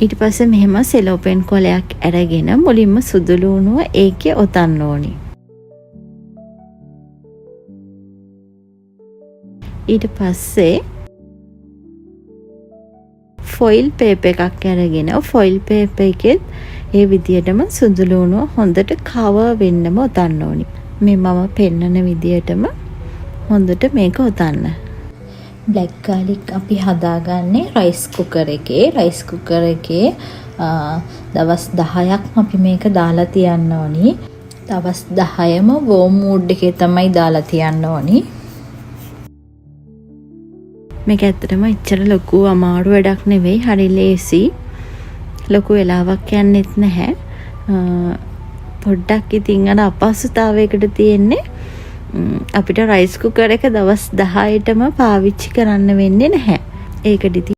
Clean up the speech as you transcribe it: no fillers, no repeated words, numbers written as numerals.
ඊට පස්සේ මෙහෙම සෙලෝපෙන් කොලයක් අරගෙන මුලින්ම සුදු ලුණුව ඒකේ ඔතන්න ඕනි. ඊට පස්සේ ෆොයිල් පේපර් එකක් අරගෙන ෆොයිල් පේපර් එකෙත් ඒ විදියටම සුදු ලුණුව හොඳට කවර් වෙන්නම ඔතන්න ඕනි. මේ මම පෙන්නන විදියටම හොඳට මේක ඔතන්න. බ්ලැක් ගාලික් අපි හදාගන්නේ රයිස් කුකර් එකේ. රයිස් කුකර් එකේ දවස් 10ක් අපි මේක දාලා තියන්න ඕනි. දවස් 10ම වෝම් මූඩ් එකේ තමයි දාලා තියන්න ඕනි. මේක ඇත්තටම එච්චර ලොකු අමාරු වැඩක් නෙවෙයි. හරි ලේසි. ලොකු වෙලාවක් යන්නෙත් නැහැ. පොඩ්ඩක් ඉතින් අර අපහසුතාවයකට තියෙන්නේ අපිට රයිස් කුකර් එක දවස් 10ටම පාවිච්චි කරන්න වෙන්නේ නැහැ. ඒකට ඉතින්